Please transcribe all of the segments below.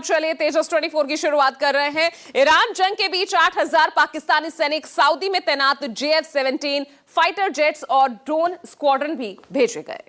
चलिए तेजस 24 की शुरुआत कर रहे हैं। ईरान जंग के बीच 8000 पाकिस्तानी सैनिक सऊदी में तैनात JF-17 फाइटर जेट्स और ड्रोन स्क्वाड्रन भी भेजे गए।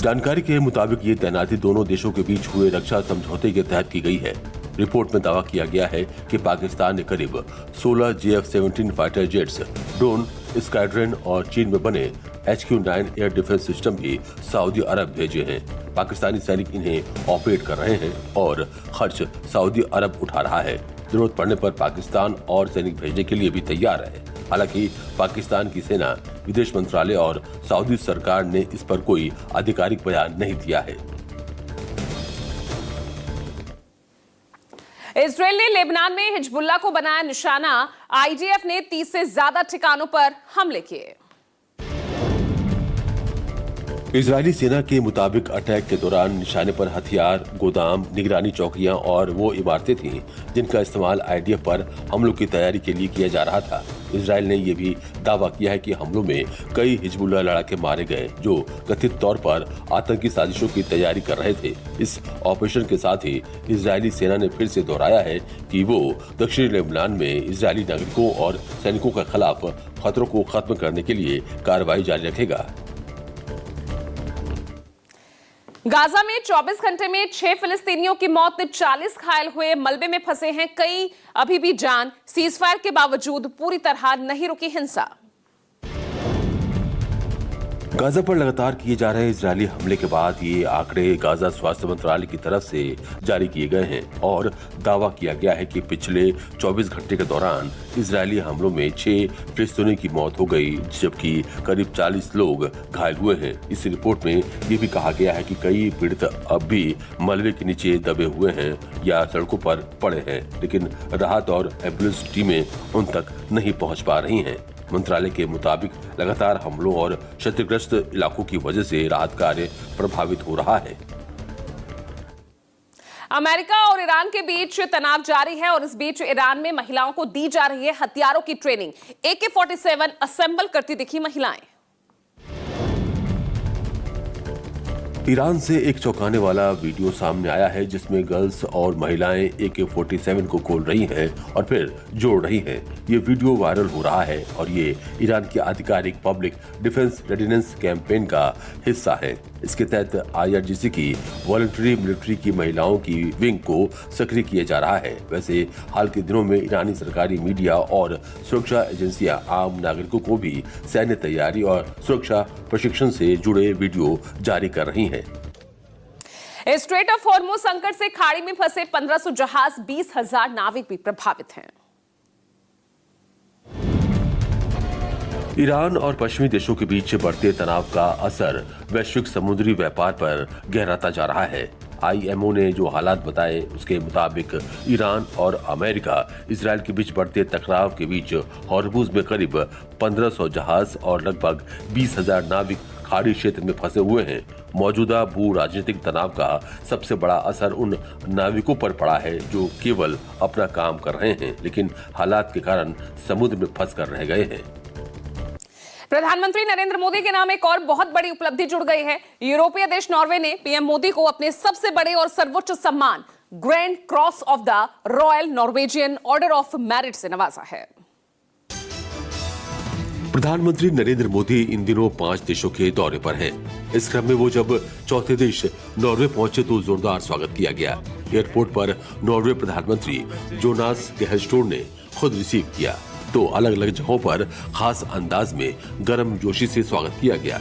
जानकारी के मुताबिक ये तैनाती दोनों देशों के बीच हुए रक्षा समझौते के तहत की गई है। रिपोर्ट में दावा किया गया है कि पाकिस्तान ने करीब 16 JF-17 fighter jets, drone squadron और चीन में बने HQ-9 एयर डिफेंस सिस्टम भी सऊदी अरब भेजे हैं। पाकिस्तानी सैनिक इन्हें ऑपरेट कर रहे हैं और खर्च सऊदी अरब उठा रहा है। जरूरत पड़ने पर पाकिस्तान और सैनिक भेजने के लिए भी तैयार है। हालांकि पाकिस्तान की सेना, विदेश मंत्रालय और सऊदी सरकार ने इस पर कोई आधिकारिक बयान नहीं दिया है। इजरायल ने लेबनान में हिजबुल्लाह को बनाया निशाना। IDF ने 30 से ज्यादा ठिकानों पर हमले किए। इजरायली सेना के मुताबिक अटैक के दौरान निशाने पर हथियार, गोदाम, निगरानी चौकियां और वो इमारतें थीं जिनका इस्तेमाल IDF पर हमलों की तैयारी के लिए किया जा रहा था। इजरायल ने यह भी दावा किया है कि हमलों में कई हिजबुल्लाह लड़ाके मारे गए जो कथित तौर पर आतंकी साजिशों की तैयारी कर रहे थे। इस ऑपरेशन के साथ ही इजरायली सेना ने फिर से दोहराया है कि वो दक्षिणी लेबनान में इजरायली नागरिकों और सैनिकों के खिलाफ खतरों को खत्म करने के लिए कार्रवाई जारी रखेगा। गाजा में 24 घंटे में 6 फिलिस्तीनियों की मौत, 40 घायल हुए, मलबे में फंसे हैं कई, अभी भी जान। सीजफायर के बावजूद पूरी तरह नहीं रुकी हिंसा। गाजा पर लगातार किए जा रहे इजरायली हमले के बाद ये आंकड़े गाजा स्वास्थ्य मंत्रालय की तरफ से जारी किए गए हैं और दावा किया गया है कि पिछले 24 घंटे के दौरान इजरायली हमलों में 6 फिलिस्तीनियों की मौत हो गई, जबकि करीब 40 लोग घायल हुए हैं। इस रिपोर्ट में ये भी कहा गया है कि कई पीड़ित अब भी मलबे के नीचे दबे हुए हैं या सड़कों पर पड़े हैं, लेकिन राहत और एम्बुलेंस टीमें उन तक नहीं पहुँच पा रही हैं। मंत्रालय के मुताबिक लगातार हमलों और क्षतिग्रस्त इलाकों की वजह से राहत कार्य प्रभावित हो रहा है। अमेरिका और ईरान के बीच तनाव जारी है और इस बीच ईरान में महिलाओं को दी जा रही है हथियारों की ट्रेनिंग। AK-47 असेंबल करती दिखी महिलाएं। ईरान से एक चौंकाने वाला वीडियो सामने आया है जिसमें गर्ल्स और महिलाएं AK-47 को खोल रही हैं और फिर जोड़ रही हैं। ये वीडियो वायरल हो रहा है और ये ईरान की आधिकारिक पब्लिक डिफेंस रेडिनेंस कैंपेन का हिस्सा है। इसके तहत IRGC की वॉलंटरी मिलिट्री की महिलाओं की विंग को सक्रिय किया जा रहा है। वैसे हाल के दिनों में ईरानी सरकारी मीडिया और सुरक्षा एजेंसियां आम नागरिकों को भी सैन्य तैयारी और सुरक्षा प्रशिक्षण से जुड़े वीडियो जारी कर रही हैं। स्ट्रेट ऑफ हॉर्मुज संकट से खाड़ी में फंसे 1500 जहाज, 20,000 नाविक भी प्रभावित हैं। ईरान और पश्चिमी देशों के बीच बढ़ते तनाव का असर वैश्विक समुद्री व्यापार पर गहराता जा रहा है। IMO ने जो हालात बताए उसके मुताबिक ईरान और अमेरिका इजरायल के बीच बढ़ते टकराव के बीच हॉर्मुज में करीब 1500 जहाज और लगभग 20,000 नाविक खाड़ी क्षेत्र में फंसे हुए हैं। मौजूदा भू राजनीतिक तनाव का सबसे बड़ा असर उन नाविकों पर पड़ा है जो केवल अपना काम कर रहे हैं लेकिन हालात के कारण समुद्र में फंस कर रह गए हैं। प्रधानमंत्री नरेंद्र मोदी के नाम एक और बहुत बड़ी उपलब्धि जुड़ गई है। यूरोपीय देश नॉर्वे ने PM मोदी को अपने सबसे बड़े और सर्वोच्च सम्मान grand cross of the royal Norwegian order of merit से नवाजा है। प्रधानमंत्री नरेंद्र मोदी इन दिनों 5 देशों के दौरे पर हैं। इस क्रम में वो जब चौथे देश नॉर्वे पहुंचे तो जोरदार स्वागत किया गया। एयरपोर्ट पर नॉर्वे प्रधानमंत्री जोनास गेहरस्टोर ने खुद रिसीव किया तो अलग अलग जगहों पर खास अंदाज में गर्मजोशी से स्वागत किया गया।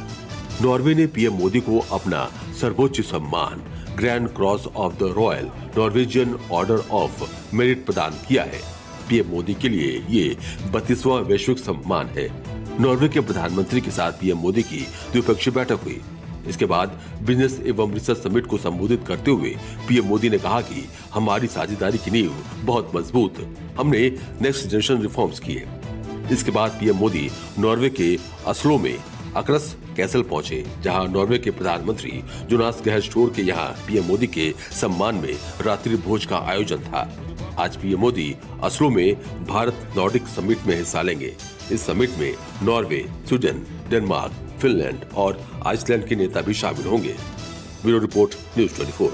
नॉर्वे ने PM मोदी को अपना सर्वोच्च सम्मान grand cross of the royal Norwegian order of merit प्रदान किया है। PM मोदी के लिए ये 32वां वैश्विक सम्मान है। नॉर्वे के प्रधानमंत्री के साथ PM मोदी की द्विपक्षीय बैठक हुई। इसके बाद बिजनेस एवं रिसर्च समिट को संबोधित करते हुए PM मोदी ने कहा कि हमारी साझेदारी की नींव बहुत मजबूत, हमने नेक्स्ट जनरेशन रिफॉर्म्स किए। इसके बाद PM मोदी नॉर्वे के अस्लो में अक्रस कैसल पहुंचे, जहां नॉर्वे के प्रधानमंत्री जोनास गेहरस्टोर के यहां PM मोदी के सम्मान में रात्रि भोज का आयोजन था। आज PM मोदी अस्लो में भारत नॉर्डिक समिट में हिस्सा लेंगे। इस समिट में नॉर्वे, स्वीडन, डेनमार्क, फिनलैंड और आइसलैंड के नेता भी शामिल होंगे। Bureau report, news 24।